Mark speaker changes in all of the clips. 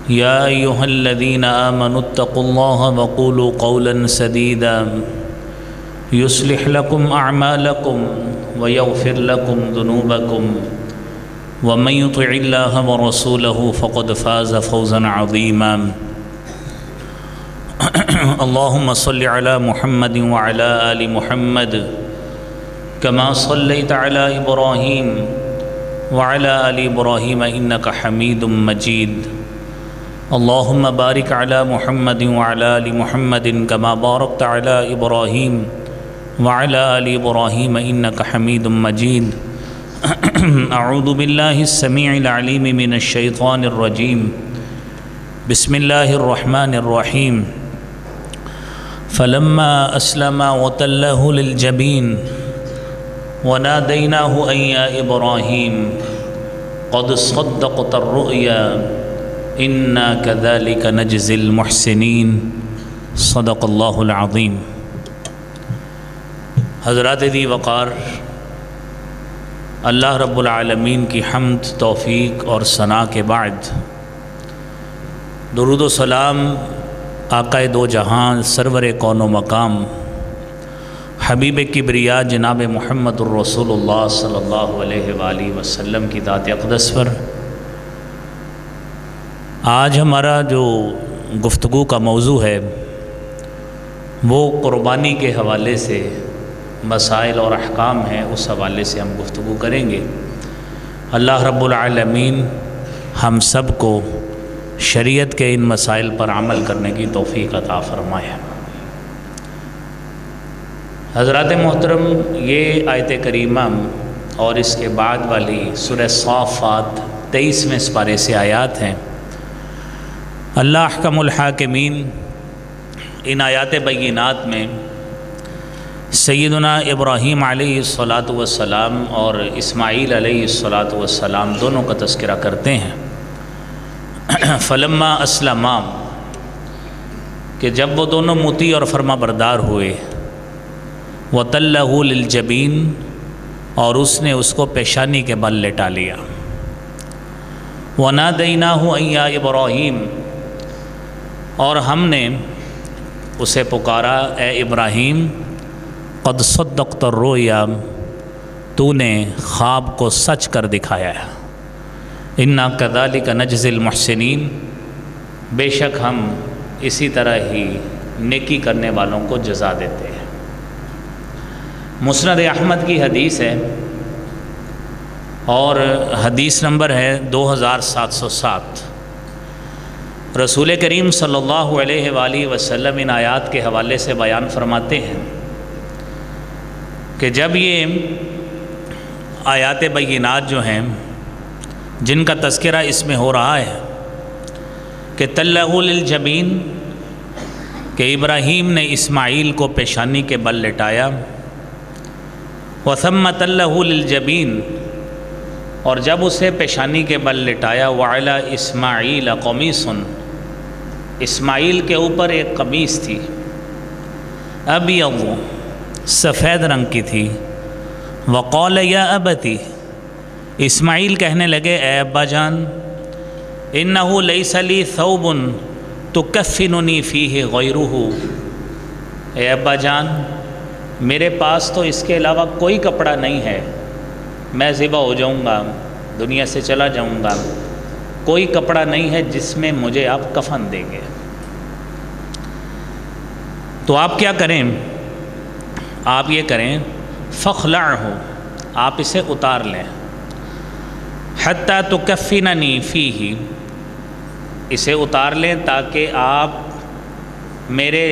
Speaker 1: يا أيها الذين آمنوا اتقوا الله وقولوا قولا سديدا يصلح لكم أعمالكم ويغفر لكم ذنوبكم ومن يطع الله ورسوله فقد فاز فوزا عظيما. اللهم صل على محمد وعلى آل محمد كما صليت على إبراهيم وعلى آل إبراهيم إنك حميد مجيد. اللهم بارك على محمد وعلى آل محمد كما باركت على إبراهيم وعلى آل إبراهيم إنك حميد مجيد. أعوذ بالله السميع العليم من الشيطان الرجيم. بسم الله الرحمن الرحيم. فلما أسلم وتله للجبين وناديناه أن يا إبراهيم قد صدقت الرؤيا إنا كذلك نجزي المحسنين. صدق اللہ العظیم. حضرات دی وقار، اللہ رب العالمین کی حمد، توفیق اور ثنا کے بعد درود و سلام آقا دو جہاں، سرور کون و مقام، حبیب کبریا جناب محمد الرسول اللہ صلی اللہ علیہ وآلہ وسلم کی ذات اقدس پر. آج ہمارا جو گفتگو کا موضوع ہے وہ قربانی کے حوالے سے مسائل اور احکام ہیں، اس حوالے سے ہم گفتگو کریں گے. اللہ رب العالمین ہم سب کو شریعت کے ان مسائل پر عمل کرنے کی توفیق عطا فرمائے. حضرات محترم، یہ آیت کریمہ اور اس کے بعد والی سورہ صافات 23ویں سپارے سے آیات ہیں. اللہ احکم الحاکمین ان آیات بینات میں سیدنا ابراہیم علیہ الصلاۃ اور اسماعیل علیہ الصلاۃ دونوں کا تذکرہ کرتے ہیں. فلما اسلما، کہ جب وہ دونوں مطیع اور فرما بردار ہوئے، وَتَلَّهُ لِلْجَبِينِ، اور اس نے اس کو پیشانی کے بل لٹا لیا. وَنَادَيْنَاهُ أَن يَا إِبْرَاهِيمُ، اور ہم نے اسے پکارا، اے ابراہیم، قد صدقت الرؤیا، تو نے خواب کو سچ کر دکھایا ہے. انا کذالک نجزی المحسنین، بے شک ہم اسی طرح ہی نیکی کرنے والوں کو جزا دیتے ہیں. مسند احمد کی حدیث ہے اور حدیث نمبر ہے 2707. رسول کریم صلی اللہ علیہ وآلہ وسلم ان آیات کے حوالے سے بیان فرماتے ہیں کہ جب یہ آیات بینات جو ہیں جن کا تذکرہ اس میں ہو رہا ہے کہ تَلَّهُ لِلْجَبِينِ، کہ ابراہیم نے اسماعیل کو پیشانی کے بل لٹایا، وَثَمَّ تَلَّهُ لِلْجَبِينِ، اور جب اسے پیشانی کے بل لٹایا، وَعَلَى إِسْمَاعِيلَ قَمِيصٌ، اسماعیل کے اوپر ایک قمیص تھی، ابیض، سفید رنگ کی تھی. وقال یا ابتی، اسماعیل کہنے لگے، اے ابا جان، انہ لیس لی ثوب تکفننی فیہ غیرہ، اے ابا جان، میرے پاس تو اس کے علاوہ کوئی کپڑا نہیں ہے، میں ذبح ہو جاؤں گا، دنیا سے چلا جاؤں گا، کوئی کپڑا نہیں ہے جس میں مجھے آپ کفن دیں گے. تو آپ کیا کریں؟ آپ یہ کریں، فخلعہ، آپ اسے اتار لیں، حتی تکفننی فیہ، اسے اتار لیں تاکہ آپ میرے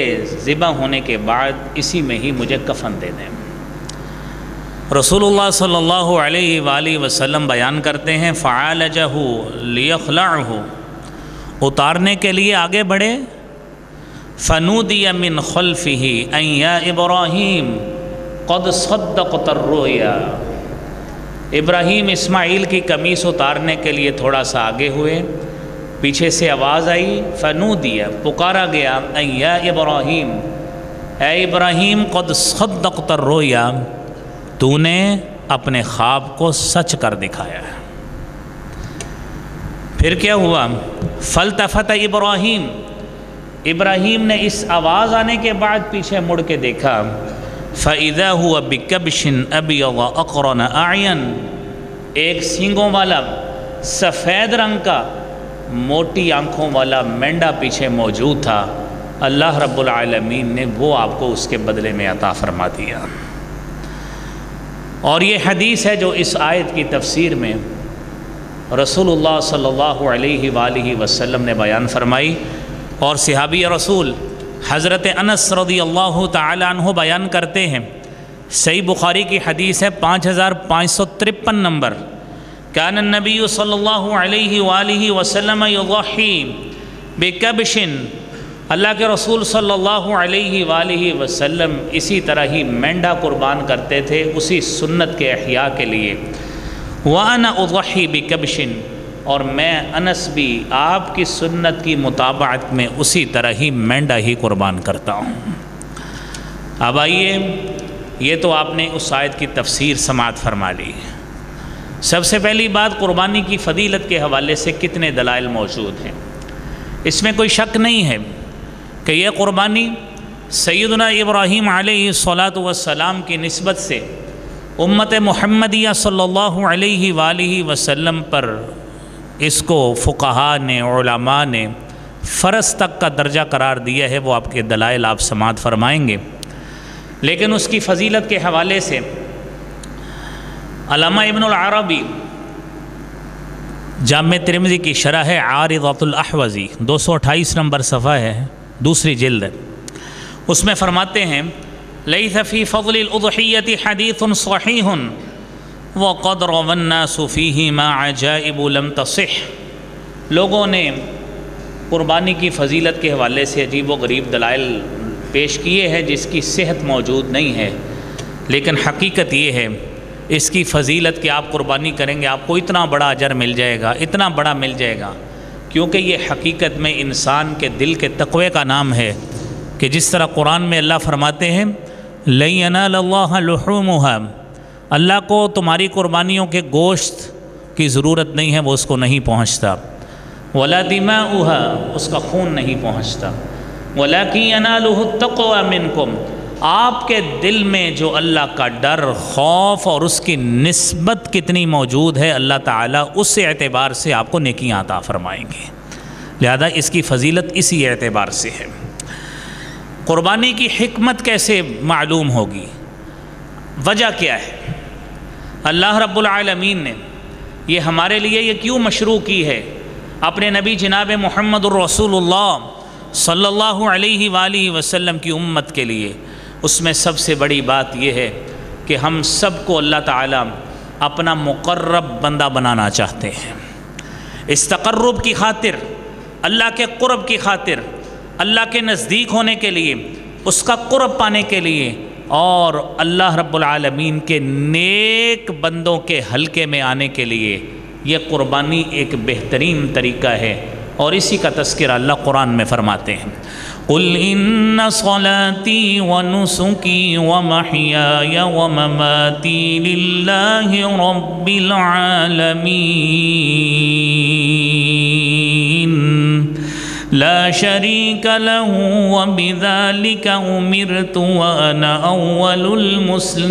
Speaker 1: ذبح ہونے کے بعد اسی میں ہی مجھے کفن دے دیں. رسول اللہ صلی اللہ علیہ وآلہ وسلم بیان کرتے ہیں، فعالجہ لیخلعہ، اتارنے کے لیے آگے بڑھے، فنودی من خلفہ ان یا ابراہیم قد صدقت الرؤیا، ابراہیم اسماعیل کی قمیص اتارنے کے لیے تھوڑا سا آگے ہوئے، پیچھے سے آواز آئی، فنودی، پکارا گیا، ان یا ابراہیم، اے ابراہیم، قد صدقت الرؤیا، تو نے اپنے خواب کو سچ کر دکھایا ہے. پھر کیا ہوا؟ فلتفت ابراہیم، ابراہیم نے اس آواز آنے کے بعد پیچھے مڑ کے دیکھا، فَإِذَا هُوَ بِكَبْشٍ أَبْيَضَ أَقْرَنَ أَعْيَنٍ، ایک سینگوں والا سفید رنگ کا موٹی آنکھوں والا مینڈا پیچھے موجود تھا۔ اللہ رب العالمین نے وہ آپ کو اس کے بدلے میں عطا فرما دیا۔ اور یہ حدیث ہے جو اس آیت کی تفسیر میں رسول اللہ صلی اللہ علیہ وآلہ وسلم نے بیان فرمائی، اور صحابی رسول حضرت انس رضی اللہ تعالی عنہ بیان کرتے ہیں، صحیح بخاری کی حدیث ہے 5553 نمبر، کان النبی صلی اللہ علیہ وآلہ وسلم یضحی بکبش، اللہ کے رسول صلی اللہ علیہ وآلہ وسلم اسی طرح ہی مینڈا قربان کرتے تھے اسی سنت کے احیاء کے لیے۔ وَأَنَا أُضَحِّي بِكَبْشٍ، اور میں انس بھی آپ کی سنت کی مطابقت میں اسی طرح ہی مینڈا ہی قربان کرتا ہوں۔ اب آئیے، یہ تو آپ نے اس آیت کی تفسیر سماعت فرما لی۔ سب سے پہلی بات، قربانی کی فضیلت کے حوالے سے کتنے دلائل موجود ہیں۔ اس میں کوئی شک نہیں ہے کہ یہ قربانی سیدنا ابراہیم علیہ السلام کی نسبت سے امت محمدیہ صلی اللہ علیہ وآلہ وسلم پر اس کو فقہاء نے، علماء نے فرض تک کا درجہ قرار دیا ہے، وہ آپ کے دلائل آپ سماعت فرمائیں گے۔ لیکن اس کی فضیلت کے حوالے سے علامہ ابن العربی جامع ترمذی کی شرح عارضۃ الاحوذی 228 نمبر صفحہ ہے، دوسری جلد ہے، اس میں فرماتے ہیں، لیس فی فضل الاضحیۃ حدیث صحیح وقد روى الناس فیہما عجائب لم تصح، لوگوں نے قربانی کی فضیلت کے حوالے سے عجیب و غریب دلائل پیش کیے ہیں جس کی صحت موجود نہیں ہے، لیکن حقیقت یہ ہے اس کی فضیلت کہ آپ قربانی کریں گے آپ کو اتنا بڑا اجر مل جائے گا، اتنا بڑا مل جائے گا، کیونکہ یہ حقیقت میں انسان کے دل کے تقوی کا نام ہے، کہ جس طرح قرآن میں اللہ فرماتے ہیں لَن يَنَالَ اللَّهَ لُحُومُهَا، اللہ کو تمہاری قربانیوں کے گوشت کی ضرورت نہیں ہے، وہ اس کو نہیں پہنچتا، وَلَا دِمَاؤُهَا، اس کا خون نہیں پہنچتا، وَلَكِنْ يَنَالُهُ التَّقْوَى مِنْكُمْ، آپ کے دل میں جو اللہ کا ڈر، خوف اور اس کی نسبت کتنی موجود ہے، اللہ تعالیٰ اس اعتبار سے آپ کو نیکیاں عطا فرمائیں گے، لہذا اس کی فضیلت اسی اعتبار سے ہے۔ قربانی کی حکمت کیسے معلوم ہوگی؟ وجہ کیا ہے؟ اللہ رب العالمین نے یہ ہمارے لیے یہ کیوں مشروع کی ہے اپنے نبی جناب محمد الرسول اللہ صلی اللہ علیہ وآلہ وسلم کی امت کے لیے؟ اس میں سب سے بڑی بات یہ ہے کہ ہم سب کو اللہ تعالیٰ اپنا مقرب بندہ بنانا چاہتے ہیں، اس تقرب کی خاطر، اللہ کے قرب کی خاطر، اللہ کے نزدیک ہونے کے لیے، اس کا قرب پانے کے لیے، اور اللہ رب العالمین کے نیک بندوں کے حلقے میں آنے کے لیے یہ قربانی ایک بہترین طریقہ ہے، اور اسی کا تذکرہ اللہ قرآن میں فرماتے ہیں، قُلْ إِنَّ صَلَاتِي وَنُسُكِي وَمَحْيَايَ وَمَمَاتِي لِلَّهِ رَبِّ الْعَالَمِينَ لَا شَرِيكَ لَهُ وَبِذَلِكَ أُمِرْتُ وَأَنَا أَوَّلُ الْمُسْلِمِينَ۔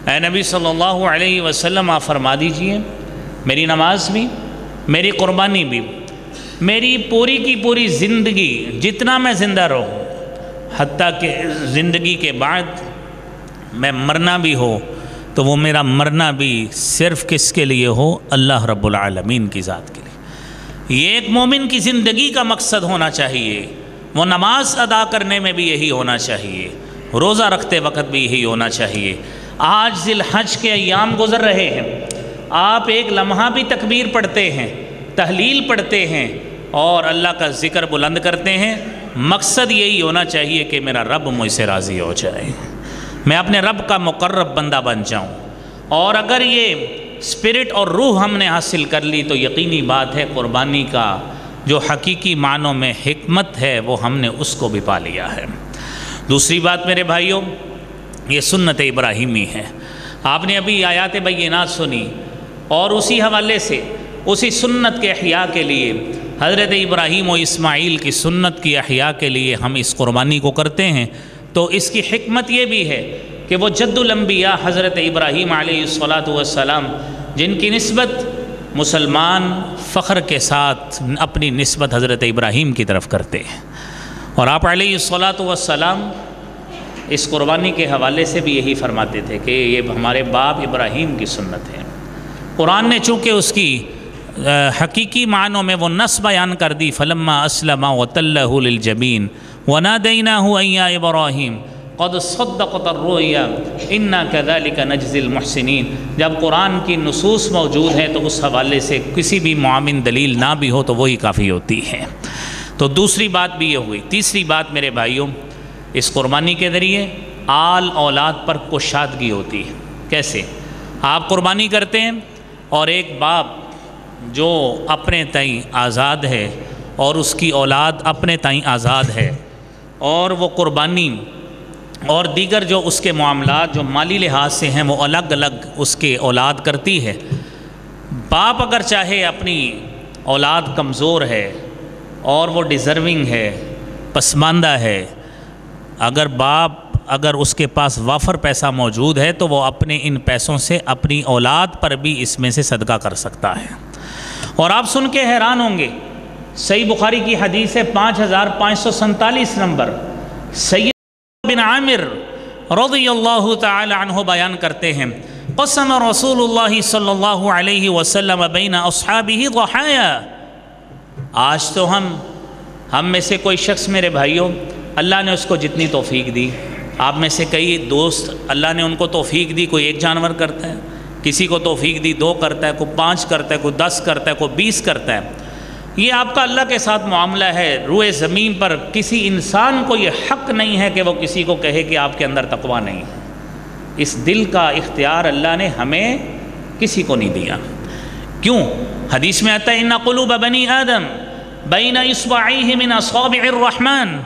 Speaker 1: اے نبی صلی اللہ علیہ وسلم آپ فرما دیجئے، میری نماز بھی، میری قربانی بھی، میری پوری کی پوری زندگی جتنا میں زندہ رہوں، حتیٰ کہ زندگی کے بعد میں مرنا بھی ہو تو وہ میرا مرنا بھی صرف کس کے لیے ہو؟ اللہ رب العالمین کی ذات کے لیے۔ یہ ایک مومن کی زندگی کا مقصد ہونا چاہیے، وہ نماز ادا کرنے میں بھی یہی ہونا چاہیے، روزہ رکھتے وقت بھی یہی ہونا چاہیے۔ آج ذی الحج کے ایام گزر رہے ہیں، آپ ایک لمحہ بھی تکبیر پڑھتے ہیں، تحلیل پڑھتے ہیں اور اللہ کا ذکر بلند کرتے ہیں، مقصد یہی ہونا چاہیے کہ میرا رب مجھ سے راضی ہو جائے، میں اپنے رب کا مقرب بندہ بن جاؤں۔ اور اگر یہ اسپرٹ اور روح ہم نے حاصل کر لی تو یقینی بات ہے قربانی کا جو حقیقی معنوں میں حکمت ہے وہ ہم نے اس کو بھی پا لیا ہے۔ دوسری بات میرے بھائیوں، یہ سنت ابراہیمی ہے۔ آپ نے ابھی آیات بینات سنی، اور اسی حوالے سے اسی سنت کے احیاء کے لیے، حضرت ابراہیم و اسماعیل کی سنت کی احیاء کے لیے ہم اس قربانی کو کرتے ہیں۔ تو اس کی حکمت یہ بھی ہے کہ وہ جد الانبیاء حضرت ابراہیم علیہ السلام جن کی نسبت مسلمان فخر کے ساتھ اپنی نسبت حضرت ابراہیم کی طرف کرتے ہیں، اور آپ علیہ السلام اس قربانی کے حوالے سے بھی یہی فرماتے تھے کہ یہ ہمارے باپ ابراہیم کی سنت ہے۔ قرآن نے چونکہ اس کی حقیقی معنوں میں وہ نص بیان کر دی، فلما اسلم وتلہ للجبین ونادیناہ ان یا ابراہیم قد صدقت الرؤیا انا کذلک نجزی المحسنین۔ جب قرآن کی نصوص موجود ہیں تو اس حوالے سے کسی بھی معاون دلیل نہ بھی ہو تو وہی کافی ہوتی ہے۔ تو دوسری بات بھی یہ ہوئی۔ تیسری بات میرے بھائیوں، اس قربانی کے ذریعے آل اولاد پر کشادگی ہوتی ہے۔ کیسے؟ آپ قربانی کرتے ہیں اور ایک باپ جو اپنے تئیں آزاد ہے اور اس کی اولاد اپنے تئیں آزاد ہے، اور وہ قربانی اور دیگر جو اس کے معاملات جو مالی لحاظ سے ہیں وہ الگ الگ اس کے اولاد کرتی ہے۔ باپ اگر چاہے اپنی اولاد کمزور ہے اور وہ ڈیزرونگ ہے، پسماندہ ہے، اگر اس کے پاس وافر پیسہ موجود ہے تو وہ اپنے ان پیسوں سے اپنی اولاد پر بھی اس میں سے صدقہ کر سکتا ہے۔ اور آپ سن کے حیران ہوں گے، صحیح بخاری کی حدیث ہے 5547 نمبر، سید بن عامر رضی اللہ تعالی عنہ بیان کرتے ہیں، قسم رسول اللہ صلی اللہ علیہ وسلم بین اصحابہ ضحایا۔ آج تو ہم میں سے کوئی شخص میرے بھائیوں، اللہ نے اس کو جتنی توفیق دی، آپ میں سے کئی دوست اللہ نے ان کو توفیق دی، کوئی 1 جانور کرتا ہے، کسی کو توفیق دی 2 کرتا ہے، کوئی 5 کرتا ہے، کوئی 10 کرتا ہے، کوئی 20 کرتا ہے۔ یہ آپ کا اللہ کے ساتھ معاملہ ہے۔ روئے زمین پر کسی انسان کو یہ حق نہیں ہے کہ وہ کسی کو کہے کہ آپ کے اندر تقویٰ نہیں ہے۔ اس دل کا اختیار اللہ نے ہمیں کسی کو نہیں دیا۔ کیوں؟ حدیث میں آتا ہے ان قلوب بنی آدم بین اصبعیہ من اصابع الرحمن،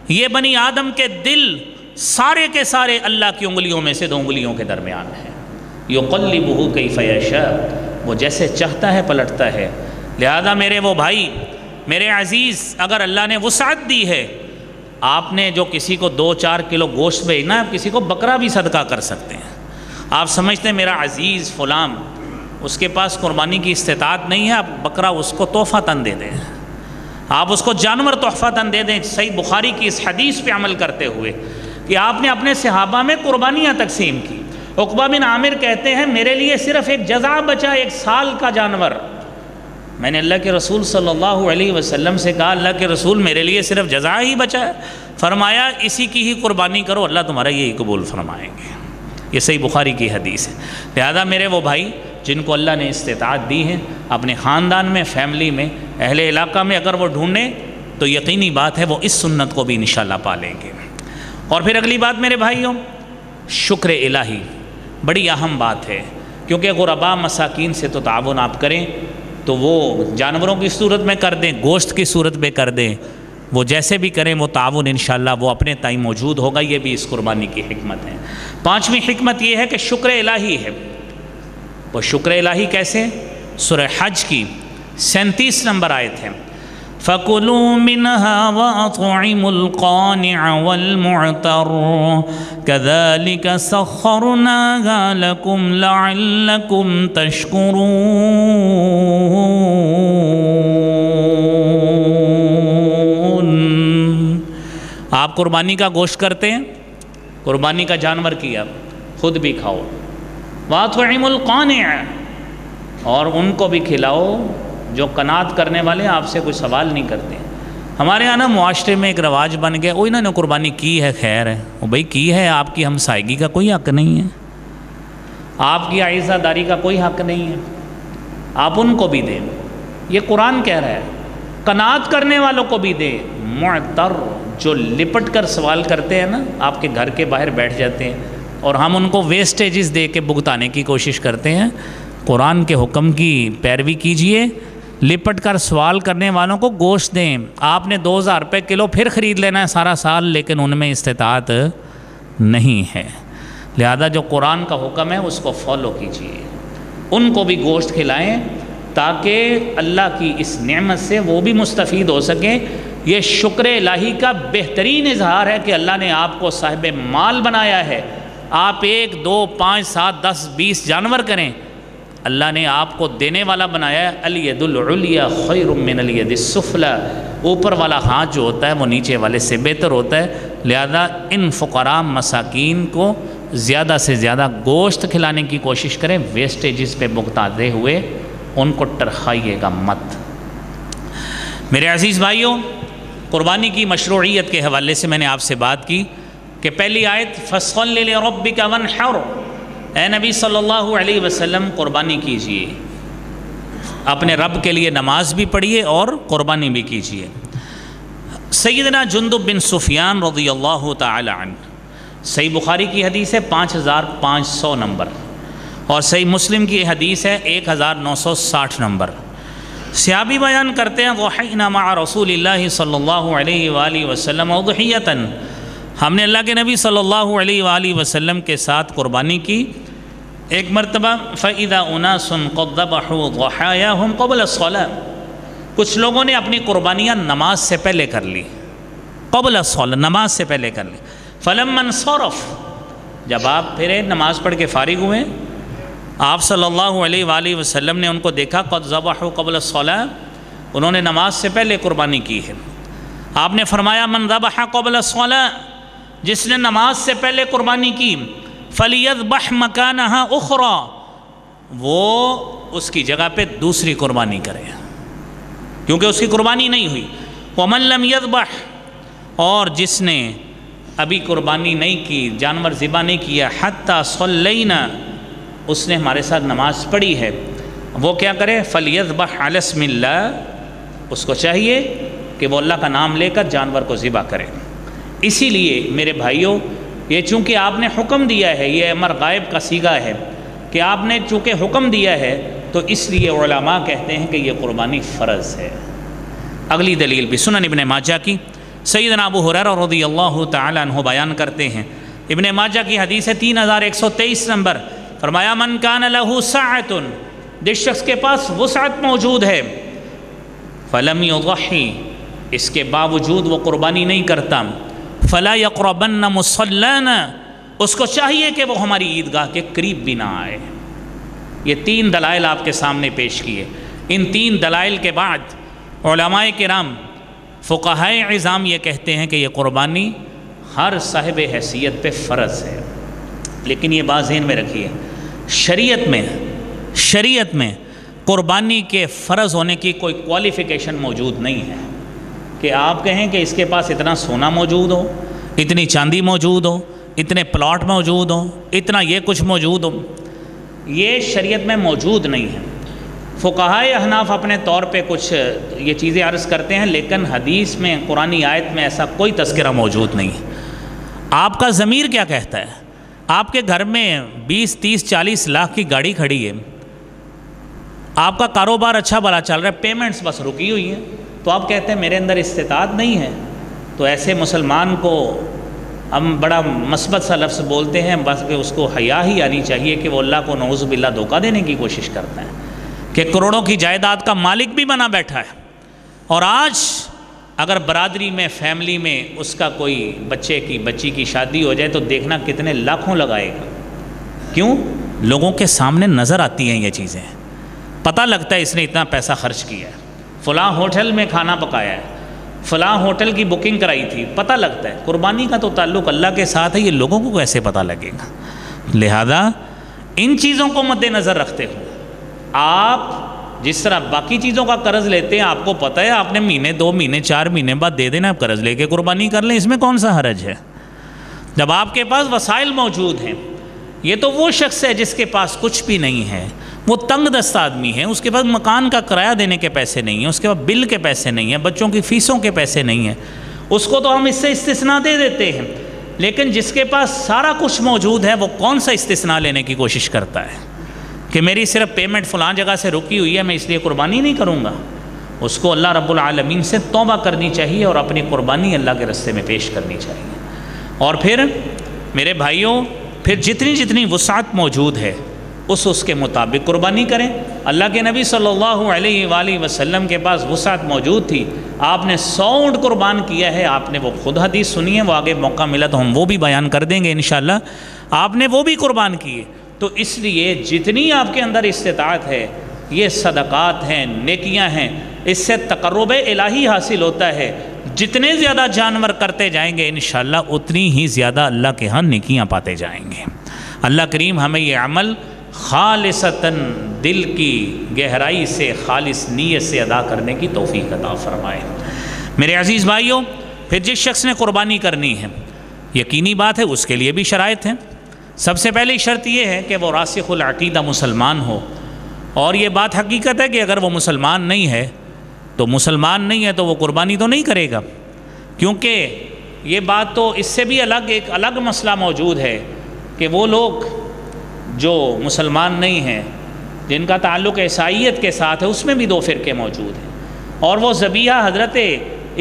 Speaker 1: یہ بنی آدم کے دل سارے کے سارے اللہ کی انگلیوں میں سے 2 انگلیوں کے درمیان ہیں۔ یقلبہ کیف یشاء، وہ جیسے چاہتا ہے پلٹتا ہے۔ لہذا میرے وہ بھائی، میرے عزیز، اگر اللہ نے وسعت دی ہے، آپ نے جو کسی کو 2-4 کلو گوشت بھیجنا، آپ کسی کو بکرا بھی صدقہ کر سکتے ہیں۔ آپ سمجھتے ہیں میرا عزیز فلان، اس کے پاس قربانی کی استطاعت نہیں ہے، آپ بکرا اس کو تحفہ تن دے دیں، آپ اس کو جانور تحفہ تن دے دیں۔ صحیح بخاری کی اس حدیث پہ عمل کرتے ہوئے کہ آپ نے اپنے صحابہ میں قربانیاں تقسیم کی۔ عقبہ بن عامر کہتے ہیں میرے لیے صرف ایک جزع بچا، 1 سال کا جانور۔ میں نے اللہ کے رسول صلی اللہ علیہ وسلم سے کہا اللہ کے رسول میرے لیے صرف جزع ہی بچا ہے؟ فرمایا اسی کی ہی قربانی کرو، اللہ تمہارا یہی قبول فرمائیں گے۔ یہ صحیح بخاری کی حدیث ہے۔ لہذا میرے وہ بھائی جن کو اللہ نے استطاعت دی ہے، اپنے خاندان میں، فیملی میں، اہل علاقہ میں اگر وہ ڈھونڈیں تو یقینی بات ہے وہ اس سنت کو بھی انشاءاللہ پالیں گے۔ اور پھر اگلی بات میرے بھائیوں، شکر الہی بڑی اہم بات ہے، کیونکہ غرباء مساکین سے تو تعاون آپ کریں تو وہ جانوروں کی صورت میں کر دیں، گوشت کی صورت میں کر دیں، وہ جیسے بھی کریں وہ تعاون انشاءاللہ وہ اپنے تئیں موجود ہوگا۔ یہ بھی اس قربانی کی حکمت ہے۔ 5ویں حکمت یہ ہے کہ شکر الہی ہے۔ وہ شکر الہی کیسے؟ سورہ حج کی 37 نمبر آیت ہے، فَكُلُوا مِنْهَا وَأَطْعِمُوا الْقَانِعَ وَالْمُعْتَرَّ كَذَلِكَ سَخَّرْنَاهَا لَكُمْ لَعَلَّكُمْ تَشْكُرُونَ۔ آپ قربانی کا گوشت کرتے ہیں، قربانی کا جانور کیا، خود بھی کھاؤ، وَأَطْعِمُوا الْقَانِعَ، اور ان کو بھی کھلاؤ جو قناعت کرنے والے آپ سے کوئی سوال نہیں کرتے۔ ہمارے یہاں نا معاشرے میں ایک رواج بن گیا، وہ انہوں نے قربانی کی ہے، خیر ہے، وہ بھائی کی ہے، آپ کی ہمسائیگی کا کوئی حق نہیں ہے، آپ کی عائزہ داری کا کوئی حق نہیں ہے، آپ ان کو بھی دیں۔ یہ قرآن کہہ رہا ہے قناعت کرنے والوں کو بھی دیں۔ معتر جو لپٹ کر سوال کرتے ہیں نا، آپ کے گھر کے باہر بیٹھ جاتے ہیں اور ہم ان کو ویسٹیجز دے کے بھگتانے کی کوشش کرتے ہیں، قرآن کے حکم کی پیروی کیجئے۔ لپٹ کر سوال کرنے والوں کو گوشت دیں۔ آپ نے 2000 روپے کلو پھر خرید لینا ہے سارا سال، لیکن ان میں استطاعت نہیں ہے۔ لہذا جو قرآن کا حکم ہے اس کو فالو کیجیے، ان کو بھی گوشت کھلائیں تاکہ اللہ کی اس نعمت سے وہ بھی مستفید ہو سکیں۔ یہ شکر الہی کا بہترین اظہار ہے کہ اللہ نے آپ کو صاحب مال بنایا ہے۔ آپ 1 2 5 7 10 20 جانور کریں، اللہ نے آپ کو دینے والا بنایا ہے۔ الید العلیٰ خیر من الید السفلی، اوپر والا ہاتھ جو ہوتا ہے وہ نیچے والے سے بہتر ہوتا ہے۔ لہذا ان فقراء مساکین کو زیادہ سے زیادہ گوشت کھلانے کی کوشش کریں، ویسٹیجز پہ بغتاتے ہوئے ان کو ٹرخائیے گا مت۔ میرے عزیز بھائیوں، قربانی کی مشروعیت کے حوالے سے میں نے آپ سے بات کی کہ پہلی آیت فَصَلِّ لِرَبِّكَ وَانْحَرْ، اے نبی صلی اللہ علیہ وسلم قربانی کیجئے، اپنے رب کے لیے نماز بھی پڑھیے اور قربانی بھی کیجئے۔ سیدنا جندب بن سفیان رضی اللہ تعالی عنہ، صحیح بخاری کی حدیث ہے 5500 نمبر، اور صحیح مسلم کی حدیث ہے 1960 نمبر۔ صحابی بیان کرتے ہیں ضحینا مع رسول اللہ صلی اللہ علیہ وآلہ وسلم اضحیۃً، ہم نے اللہ کے نبی صلی اللہ علیہ وآلہ وسلم کے ساتھ قربانی کی ایک مرتبہ۔ فَإِذَا أُنَاسٌ قَدْ ذَبَحُوا ضَحَايَاهُمْ قَبْلَ الصَّلَاةِ، کچھ لوگوں نے اپنی قربانیاں نماز سے پہلے کر لی، قبل الصلاة، نماز سے پہلے کر لی۔ فَلَمَّا انصَرَفَ، جب آپ پھرے نماز پڑھ کے فارغ ہوئے، آپ صلی اللہ علیہ وآلہ وسلم نے ان کو دیکھا قد ذبحوا قبل الصلاة، انہوں نے نماز سے پہلے قربانی کی ہے۔ آپ نے فرمایا من ذبح قبل الصلاة، جس نے نماز سے پہلے قربانی کی، فَلْيَذْبَحْ مَكَانَهَا أُخْرَى، وہ اس کی جگہ پہ دوسری قربانی کرے کیونکہ اس کی قربانی نہیں ہوئی۔ وَمَن لَمْ يَذْبَحْ، اور جس نے ابھی قربانی نہیں کی، جانور ذبح نہیں کیا، حَتَّى صَلَّيْنَا، اس نے ہمارے ساتھ نماز پڑھی ہے، وہ کیا کرے؟ فَلْيَذْبَحْ عَلَى اسْمِ اللَّهِ، اس کو چاہیے کہ وہ اللہ کا نام لے کر جانور کو ذبح کرے۔ اسی لیے میرے بھائیوں، یہ چونکہ آپ نے حکم دیا ہے، یہ امر غائب کا صیغہ ہے کہ آپ نے چونکہ حکم دیا ہے، تو اس لیے علماء کہتے ہیں کہ یہ قربانی فرض ہے۔ اگلی دلیل بھی سنن ابن ماجہ کی، سیدنا ابو ہریرہ رضی اللہ تعالی عنہ بیان کرتے ہیں، ابن ماجہ کی حدیث ہے 3123 نمبر، فرمایا من کان لہ سعۃ، جس شخص کے پاس وسعت موجود ہے، فلم یضحی، اس کے باوجود وہ قربانی نہیں کرتا، فلا یقربن مصلانا، اس کو چاہیے کہ وہ ہماری عیدگاہ کے قریب بھی نہ آئے۔ یہ 3 دلائل آپ کے سامنے پیش کیے۔ ان 3 دلائل کے بعد علماء کرام فقہائے عظام یہ کہتے ہیں کہ یہ قربانی ہر صاحب حیثیت پہ فرض ہے۔ لیکن یہ بات ذہن میں رکھیے، شریعت میں قربانی کے فرض ہونے کی کوئی کوالیفیکیشن موجود نہیں ہے کہ آپ کہیں کہ اس کے پاس اتنا سونا موجود ہو، اتنی چاندی موجود ہو، اتنے پلاٹ موجود ہوں، اتنا یہ کچھ موجود ہو، یہ شریعت میں موجود نہیں ہے۔ فقہائے احناف اپنے طور پہ کچھ یہ چیزیں عرض کرتے ہیں، لیکن حدیث میں قرآنی آیت میں ایسا کوئی تذکرہ موجود نہیں ہے۔ آپ کا ضمیر کیا کہتا ہے؟ آپ کے گھر میں 20 30 40 لاکھ کی گاڑی کھڑی ہے، آپ کا کاروبار اچھا بھلا چل رہا ہے، پیمنٹس بس رکی ہوئی ہیں، تو آپ کہتے ہیں میرے اندر استطاعت نہیں ہے، تو ایسے مسلمان کو ہم بڑا مثبت سا لفظ بولتے ہیں، بس کہ اس کو حیا ہی آنی چاہیے کہ وہ اللہ کو نعوذ باللہ دھوکہ دینے کی کوشش کرتا ہے کہ کروڑوں کی جائیداد کا مالک بھی بنا بیٹھا ہے، اور آج اگر برادری میں فیملی میں اس کا کوئی بچی کی شادی ہو جائے تو دیکھنا کتنے لاکھوں لگائے گا۔ کیوں؟ لوگوں کے سامنے نظر آتی ہیں یہ چیزیں، پتہ لگتا ہے اس نے اتنا پیسہ خرچ کیا ہے، فلاں ہوٹل میں کھانا پکایا ہے، فلاں ہوٹل کی بکنگ کرائی تھی، پتہ لگتا ہے۔ قربانی کا تو تعلق اللہ کے ساتھ ہے، یہ لوگوں کو کیسے پتہ لگے گا؟ لہذا ان چیزوں کو مد نظر رکھتے ہو، آپ جس طرح باقی چیزوں کا قرض لیتے ہیں، آپ کو پتہ ہے آپ نے مہینے 2 مہینے 4 مہینے بعد دے دینا، آپ قرض لے کے قربانی کر لیں، اس میں کون سا حرج ہے؟ جب آپ کے پاس وسائل موجود ہیں۔ یہ تو وہ شخص ہے جس کے پاس کچھ بھی نہیں ہے، وہ تنگ دست آدمی ہے، اس کے پاس مکان کا کرایہ دینے کے پیسے نہیں ہیں، اس کے پاس بل کے پیسے نہیں ہیں، بچوں کی فیسوں کے پیسے نہیں ہیں، اس کو تو ہم اس سے استثناء دے دیتے ہیں۔ لیکن جس کے پاس سارا کچھ موجود ہے، وہ کون سا استثناء لینے کی کوشش کرتا ہے کہ میری صرف پیمنٹ فلاں جگہ سے رکی ہوئی ہے، میں اس لیے قربانی نہیں کروں گا؟ اس کو اللہ رب العالمین سے توبہ کرنی چاہیے اور اپنی قربانی اللہ کے راستے میں پیش کرنی چاہیے۔ اور پھر میرے بھائیوں، پھر جتنی جتنی وسعت موجود ہے اس کے مطابق قربانی کریں۔ اللہ کے نبی صلی اللہ علیہ وآلہ وسلم کے پاس وسعت موجود تھی، آپ نے 100 اونٹ قربان کیا ہے، آپ نے وہ خود حدیث سنی ہے، وہ آگے موقع ملا تو ہم وہ بھی بیان کر دیں گے انشاءاللہ، آپ نے وہ بھی قربان کیے۔ تو اس لیے جتنی آپ کے اندر استطاعت ہے، یہ صدقات ہیں، نیکیاں ہیں، اس سے تقرب الہی حاصل ہوتا ہے۔ جتنے زیادہ جانور کرتے جائیں گے انشاءاللہ اتنی ہی زیادہ اللہ کے ہاں نیکیاں پاتے جائیں گے۔ اللہ کریم ہمیں یہ عمل خالصتاً دل کی گہرائی سے، خالص نیت سے ادا کرنے کی توفیق عطا فرمائے۔ میرے عزیز بھائیوں، پھر جس شخص نے قربانی کرنی ہے، یقینی بات ہے اس کے لیے بھی شرائط ہیں۔ سب سے پہلی شرط یہ ہے کہ وہ راسخ العقیدہ مسلمان ہو، اور یہ بات حقیقت ہے کہ اگر وہ مسلمان نہیں ہے تو وہ قربانی تو نہیں کرے گا، کیونکہ یہ بات تو اس سے بھی ایک الگ مسئلہ موجود ہے کہ وہ لوگ جو مسلمان نہیں ہیں، جن کا تعلق عیسائیت کے ساتھ ہے، اس میں بھی 2 فرقے موجود ہیں، اور وہ ذبیحہ حضرت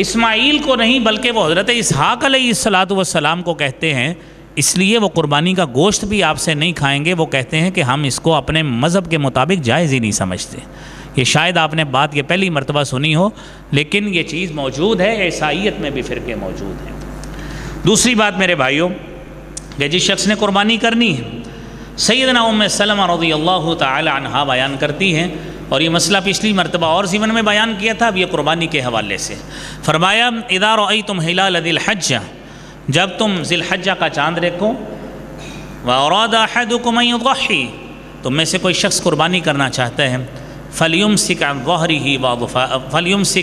Speaker 1: اسماعیل کو نہیں بلکہ وہ حضرت اسحاق علیہ السلام کو کہتے ہیں، اس لیے وہ قربانی کا گوشت بھی آپ سے نہیں کھائیں گے۔ وہ کہتے ہیں کہ ہم اس کو اپنے مذہب کے مطابق جائز ہی نہیں سمجھتے۔ یہ شاید آپ نے بات یہ پہلی مرتبہ سنی ہو، لیکن یہ چیز موجود ہے، عیسائیت میں بھی فرقے موجود ہیں۔ دوسری بات میرے بھائیوں، کہ جس شخص نے قربانی کرنی ہے، سیدنا ام سلمہ رضی اللہ تعالی عنہا بیان کرتی ہیں، اور یہ مسئلہ پچھلی مرتبہ اور ضمن میں بیان کیا تھا، اب یہ قربانی کے حوالے سے فرمایا، اذا رأیتم ہلال ذی الحجہ، جب تم ذی الحجہ کا چاند دیکھو، واراد احدکم ان یضحی، تم میں سے کوئی شخص قربانی کرنا چاہتا ہے، فلیمسک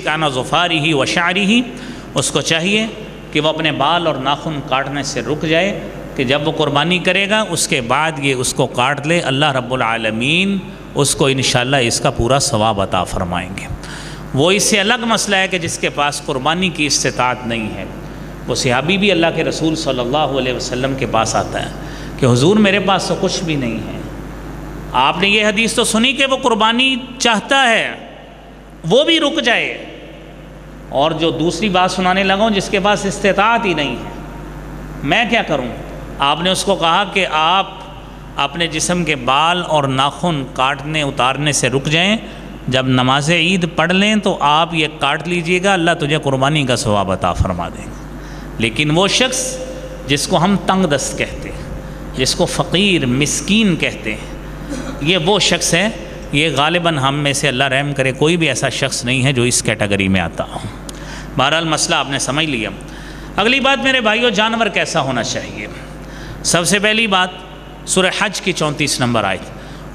Speaker 1: عن ظفارہ وشعرہ، اس کو چاہیے کہ وہ اپنے بال اور ناخن کاٹنے سے رک جائے، کہ جب وہ قربانی کرے گا اس کے بعد یہ اس کو کاٹ لے، اللہ رب العالمین اس کو انشاءاللہ اس کا پورا ثواب عطا فرمائیں گے۔ وہ اس سے الگ مسئلہ ہے کہ جس کے پاس قربانی کی استطاعت نہیں ہے، وہ صحابی بھی اللہ کے رسول صلی اللہ علیہ وسلم کے پاس آتا ہے کہ حضور میرے پاس تو کچھ بھی نہیں ہے۔ آپ نے یہ حدیث تو سنی کہ وہ قربانی چاہتا ہے، وہ بھی رک جائے، اور جو دوسری بات سنانے لگا جس کے پاس استطاعت ہی نہیں ہے، میں کیا کروں؟ آپ نے اس کو کہا کہ آپ اپنے جسم کے بال اور ناخن کاٹنے اتارنے سے رک جائیں، جب نماز عید پڑھ لیں تو آپ یہ کاٹ لیجئے گا، اللہ تجھے قربانی کا ثواب عطا فرما دے گا۔ لیکن وہ شخص جس کو ہم تنگ دست کہتے ہیں، جس کو فقیر مسکین کہتے ہیں، یہ وہ شخص ہے، یہ غالباً ہم میں سے اللہ رحم کرے کوئی بھی ایسا شخص نہیں ہے جو اس کیٹیگری میں آتا ہو۔ بہرحال مسئلہ آپ نے سمجھ لیا۔ اگلی بات میرے بھائیو، جانور کیسا ہونا چاہیے؟ سب سے پہلی بات سورہ حج کی 34 نمبر آیت،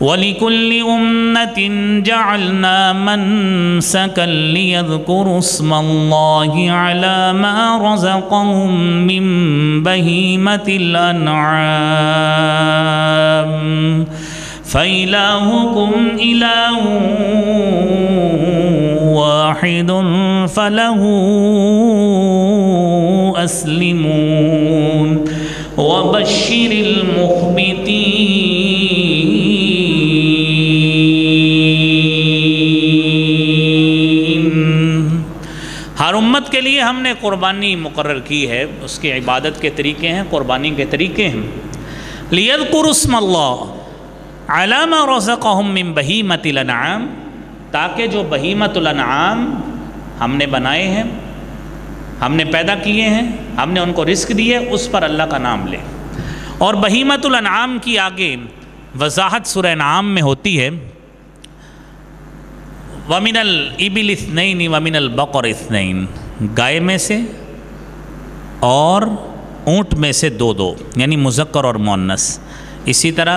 Speaker 1: وَلِكُلِّ أُمَّةٍ جَعَلْنَا مَنْسَكًا لِيَذْكُرُوا اسْمَ اللَّهِ عَلَى مَا رَزَقَهُم مِّن بَهِيمَةِ الْأَنْعَامِ فَإِلَٰهُكُمْ إِلَٰهٌ وَاحِدٌ فَلَهُ أَسْلِمُوا وَبَشِّرِ الْمُخْبِتِينَ۔ ہر امت کے لیے ہم نے قربانی مقرر کی ہے، اس کی عبادت کے طریقے ہیں، قربانی کے طریقے ہیں۔ لِيَذْكُرُوا اسْمَ اللَّهِ عَلَى مَا رَزَقَهُم مِّن بَهِيمَةِ الْأَنْعَامِ، تاکہ جو بہیمۃ الانعام ہم نے بنائے ہیں، ہم نے پیدا کیے ہیں، ہم نے ان کو رزق دیے، اس پر اللہ کا نام لے۔ اور بہیمۃ الانعام کی آگے وضاحت سورہ انعام میں ہوتی ہے، وَمِنَ الْإِبِلِ اثْنَيْنِ وَمِنَ الْبَقَرِ اثْنَيْنِ، گائے میں سے اور اونٹ میں سے 2 یعنی مذکر اور مؤنث، اسی طرح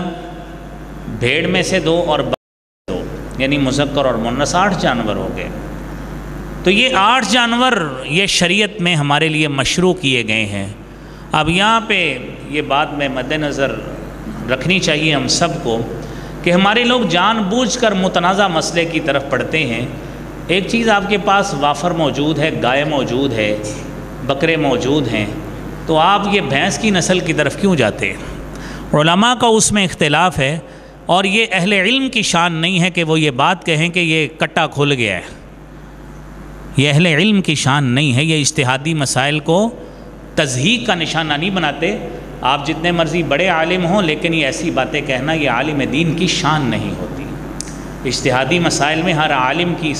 Speaker 1: بھیڑ میں سے 2 اور بکری 2 یعنی مذکر اور مؤنث، 8 جانور ہو گئے۔ تو یہ 8 جانور یہ شریعت میں ہمارے لیے مشروع کیے گئے ہیں۔ اب یہاں پہ یہ بات میں مد نظر رکھنی چاہیے ہم سب کو کہ ہمارے لوگ جان بوجھ کر متنازع مسئلے کی طرف پڑھتے ہیں۔ ایک چیز آپ کے پاس وافر موجود ہے، گائے موجود ہے، بکرے موجود ہیں، تو آپ یہ بھینس کی نسل کی طرف کیوں جاتے ہیں؟ علماء کا اس میں اختلاف ہے، اور یہ اہل علم کی شان نہیں ہے کہ وہ یہ بات کہیں کہ یہ کٹا کھل گیا ہے، یہ اہل علم کی شان نہیں ہے، یہ اجتہادی مسائل کو تضحیق کا نشانہ نہیں بناتے، آپ جتنے مرضی بڑے عالم ہوں، لیکن یہ ایسی باتیں کہنا یہ عالم دین کی شان نہیں ہوتی۔ اجتہادی مسائل میں ہر عالم کی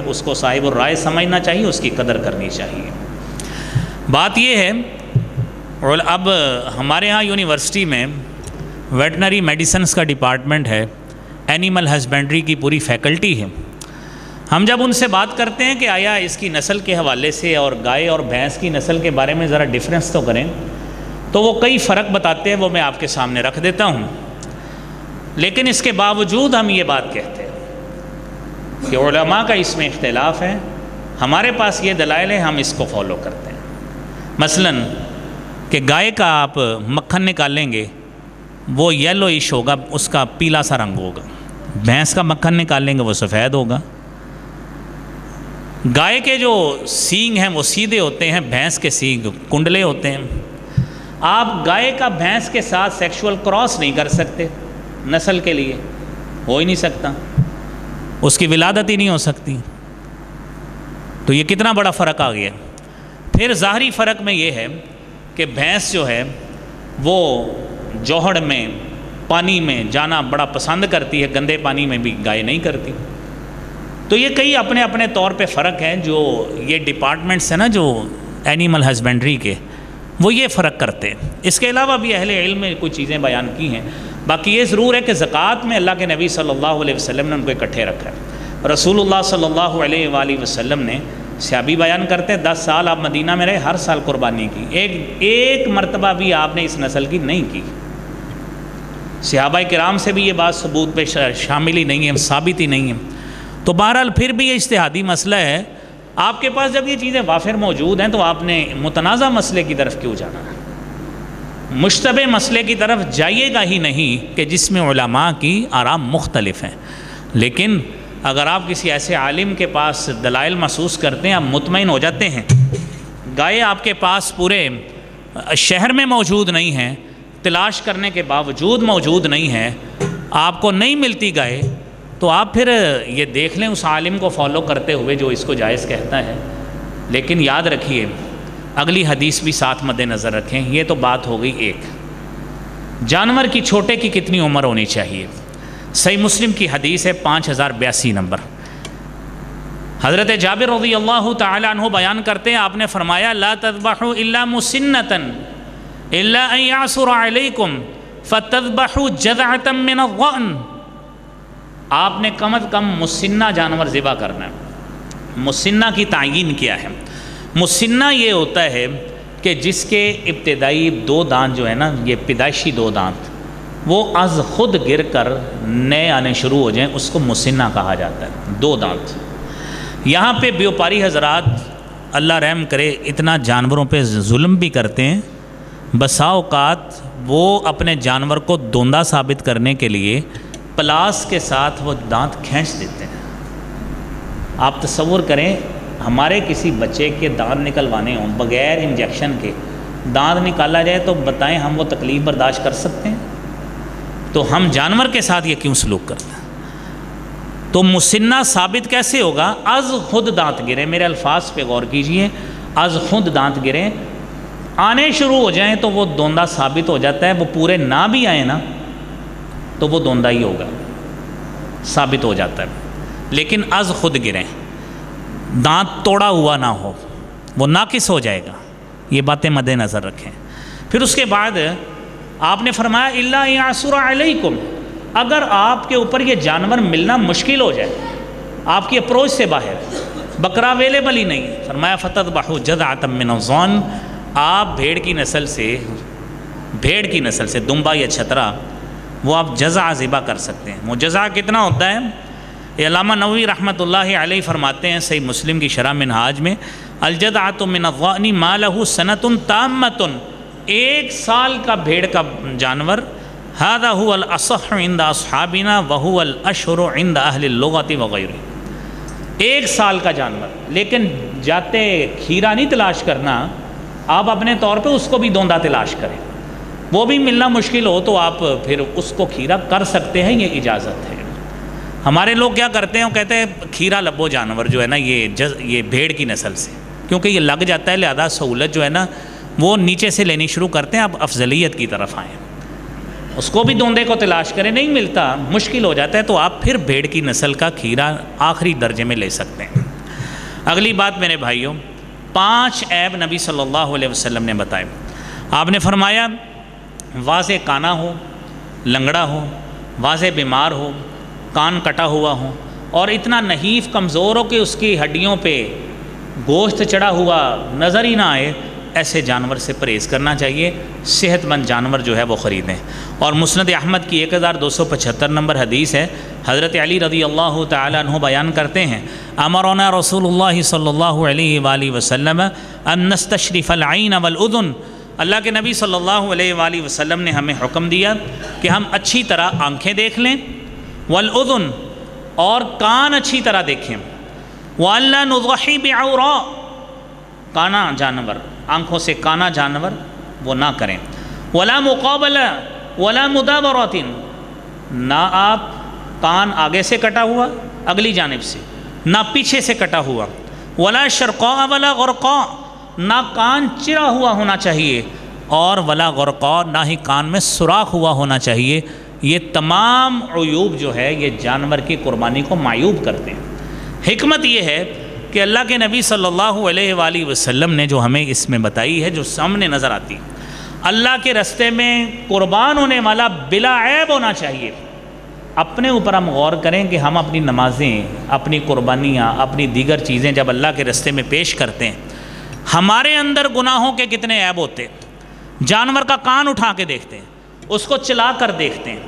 Speaker 1: اس کو صاحب الرائے سمجھنا چاہیے، اس کی قدر کرنی چاہیے۔ بات یہ ہے، اور اب ہمارے ہاں یونیورسٹی میں ویٹنری میڈیسنز کا ڈپارٹمنٹ ہے، اینیمل ہسبینڈری کی پوری فیکلٹی ہے۔ ہم جب ان سے بات کرتے ہیں کہ آیا اس کی نسل کے حوالے سے اور گائے اور بھینس کی نسل کے بارے میں ذرا ڈفرینس تو کریں، تو وہ کئی فرق بتاتے ہیں، وہ میں آپ کے سامنے رکھ دیتا ہوں۔ لیکن اس کے باوجود ہم یہ بات کہتے ہیں کہ علماء کا اس میں اختلاف ہے، ہمارے پاس یہ دلائل ہے، ہم اس کو فالو کرتے ہیں۔ مثلاً کہ گائے کا آپ مکھن نکالیں گے وہ یلوئش ہوگا، اس کا پیلا سا رنگ ہوگا۔ بھینس کا مکھن نکالیں گے وہ سفید ہوگا۔ گائے کے جو سینگ ہیں وہ سیدھے ہوتے ہیں، بھینس کے سینگ کنڈلے ہوتے ہیں۔ آپ گائے کا بھینس کے ساتھ سیکشول کراس نہیں کر سکتے، نسل کے لیے ہو ہی نہیں سکتا، اس کی ولادت ہی نہیں ہو سکتی۔ تو یہ کتنا بڑا فرق آ گیا۔ پھر ظاہری فرق میں یہ ہے کہ بھینس جو ہے وہ جوہڑ میں پانی میں جانا بڑا پسند کرتی ہے، گندے پانی میں بھی گائے نہیں کرتی۔ تو یہ کئی اپنے اپنے طور پہ فرق ہیں جو یہ ڈپارٹمنٹس ہیں نا جو اینیمل ہسبینڈری کے، وہ یہ فرق کرتے ہیں۔ اس کے علاوہ بھی اہل علم میں کچھ چیزیں بیان کی ہیں۔ باقی یہ ضرور ہے کہ زکوٰۃ میں اللہ کے نبی صلی اللہ علیہ وسلم نے ان کو اکٹھے رکھا ہے۔ رسول اللہ صلی اللہ علیہ وآلہ وسلم نے، صحابی بیان کرتے ہیں 10 سال آپ مدینہ میں رہے، ہر سال قربانی کی، ایک مرتبہ بھی آپ نے اس نسل کی نہیں کی۔ صحابہ کرام سے بھی یہ بات ثبوت پہ شامل ہی نہیں ہے، ثابت ہی نہیں ہے۔ تو بہرحال پھر بھی یہ اجتہادی مسئلہ ہے۔ آپ کے پاس جب یہ چیزیں وافر موجود ہیں تو آپ نے متنازع مسئلے کی طرف کیوں جانا ہے؟ مشتبہ مسئلے کی طرف جائیے گا ہی نہیں کہ جس میں علماء کی آراء مختلف ہیں۔ لیکن اگر آپ کسی ایسے عالم کے پاس دلائل محسوس کرتے ہیں، آپ مطمئن ہو جاتے ہیں، گائے آپ کے پاس پورے شہر میں موجود نہیں ہیں، تلاش کرنے کے باوجود موجود نہیں ہے، آپ کو نہیں ملتی گائے، تو آپ پھر یہ دیکھ لیں اس عالم کو فالو کرتے ہوئے جو اس کو جائز کہتا ہے۔ لیکن یاد رکھیے اگلی حدیث بھی ساتھ مد نظر رکھیں۔ یہ تو بات ہو گئی ایک، جانور کی چھوٹے کی کتنی عمر ہونی چاہیے۔ صحیح مسلم کی حدیث ہے 5082 نمبر۔ حضرت جابر رضی اللہ تعالی عنہ بیان کرتے ہیں، آپ نے فرمایا لا تذبحوا الا مسنۃ الا ان يعثر علیکم فتذبحوا جذعۃ من الضأن۔ آپ نے کم از کم مسنہ جانور ذبح کرنا ہے۔ مسنہ کی تعیین کیا ہے؟ مسنہ یہ ہوتا ہے کہ جس کے ابتدائی 2 دانت جو ہے نا، یہ پیدائشی 2 دانت، وہ از خود گر کر نئے آنے شروع ہو جائیں، اس کو مسنہ کہا جاتا ہے۔ 2 دانت۔ یہاں پہ بیوپاری حضرات اللہ رحم کرے اتنا جانوروں پہ ظلم بھی کرتے ہیں، بسا اوقات وہ اپنے جانور کو دوندا ثابت کرنے کے لیے پلاس کے ساتھ وہ دانت کھینچ دیتے ہیں۔ آپ تصور کریں ہمارے کسی بچے کے دانت نکلوانے ہوں، بغیر انجیکشن کے دانت نکالا جائے، تو بتائیں ہم وہ تکلیف برداشت کر سکتے ہیں؟ تو ہم جانور کے ساتھ یہ کیوں سلوک کرتے ہیں؟ تو مسنہ ثابت کیسے ہوگا؟ از خود دانت گریں، میرے الفاظ پہ غور کیجئے، از خود دانت گریں، آنے شروع ہو جائیں تو وہ دوندا ثابت ہو جاتا ہے۔ وہ پورے نہ بھی آئیں نا تو وہ دوندا ہی ہوگا، ثابت ہو جاتا ہے۔ لیکن از خود گریں، دانت توڑا ہوا نہ ہو، وہ ناقص ہو جائے گا۔ یہ باتیں مد نظر رکھیں۔ پھر اس کے بعد آپ نے فرمایا الا یعثر علیکم، اگر آپ کے اوپر یہ جانور ملنا مشکل ہو جائے، آپ کی اپروچ سے باہر، بکرا اویلیبل ہی نہیں، فرمایا فتذبحوا جذعۃ من الضأن، آپ بھیڑ کی نسل سے دمبا یا چھترا وہ آپ جزع ذبح کر سکتے ہیں۔ وہ جزع کتنا ہوتا ہے؟ یہ علامہ نووی رحمۃ اللہ علیہ فرماتے ہیں صحیح مسلم کی شرح منہاج میں، الجذعۃ من الضأن ما له سنۃ تامۃ، 1 سال کا بھیڑ کا جانور، هذا هو الاصح عند اصحابنا وهو الاشهر عند اهل اللغة وغيره۔ 1 سال کا جانور، لیکن جاتے کھیرا نہیں تلاش کرنا، آپ اپنے طور پہ اس کو بھی دوندا تلاش کریں، وہ بھی ملنا مشکل ہو تو آپ پھر اس کو کھیرا کر سکتے ہیں، یہ اجازت ہے۔ ہمارے لوگ کیا کرتے ہیں، وہ کہتے ہیں کھیرا لبو جانور جو ہے نا یہ بھیڑ کی نسل سے، کیونکہ یہ لگ جاتا ہے، لہذا سہولت جو ہے نا وہ نیچے سے لینی شروع کرتے ہیں، آپ افضلیت کی طرف آئیں، اس کو بھی دوندے کو تلاش کریں، نہیں ملتا، مشکل ہو جاتا ہے، تو آپ پھر بھیڑ کی نسل کا کھیرا آخری درجے میں لے سکتے ہیں۔ اگلی بات میرے بھائیوں، 5 عیب نبی صلی اللہ علیہ وسلم نے بتائے۔ آپ نے فرمایا واضح کانا ہو، لنگڑا ہو، واضح بیمار ہو، کان کٹا ہوا ہو، اور اتنا نحیف کمزور ہو کہ اس کی ہڈیوں پہ گوشت چڑھا ہوا نظر ہی نہ آئے، ایسے جانور سے پرہیز کرنا چاہیے، صحت مند جانور جو ہے وہ خریدیں۔ اور مسند احمد کی 1275 نمبر حدیث ہے، حضرت علی رضی اللہ تعالیٰ عنہ بیان کرتے ہیں، امرنا رسول اللہ صلی اللہ علیہ وآلہ وسلم ان نستشرف العین والاذن، اللہ کے نبی صلی اللہ علیہ وآلہ وسلم نے ہمیں حکم دیا کہ ہم اچھی طرح آنکھیں دیکھ لیں، والاذن، اور کان اچھی طرح دیکھیں، وَأَلَّا نُضَحِي بِعَوْرَا، کانا جانور، آنکھوں سے کانا جانور وہ نہ کریں، وَلَا مُقَابَلَ وَلَا مُدَابَرَةٍ، نہ آپ کان آگے سے کٹا ہوا اگلی جانب سے، نہ پیچھے سے کٹا ہوا، وَلَا شَرْقَاءَ وَلَا غَرْقَاء، نہ کان چرا ہوا ہونا چاہیے، اور وَلَا غَرْقَاء، نہ ہی کان میں سوراخ ہوا ہونا چاہیے۔ یہ تمام عیوب جو ہے یہ جانور کی قربانی کو معیوب کرتے ہیں۔ حکمت یہ ہے کہ اللہ کے نبی صلی اللہ علیہ وآلہ وسلم نے جو ہمیں اس میں بتائی ہے، جو سامنے نظر آتی ہے، اللہ کے رستے میں قربان ہونے والا بلا عیب ہونا چاہیے۔ اپنے اوپر ہم غور کریں کہ ہم اپنی نمازیں، اپنی قربانیاں، اپنی دیگر چیزیں جب اللہ کے رستے میں پیش کرتے ہیں، ہمارے اندر گناہوں کے کتنے عیب ہوتے ہیں۔ جانور کا کان اٹھا کے دیکھتے ہیں، اس کو چلا کر دیکھتے ہیں،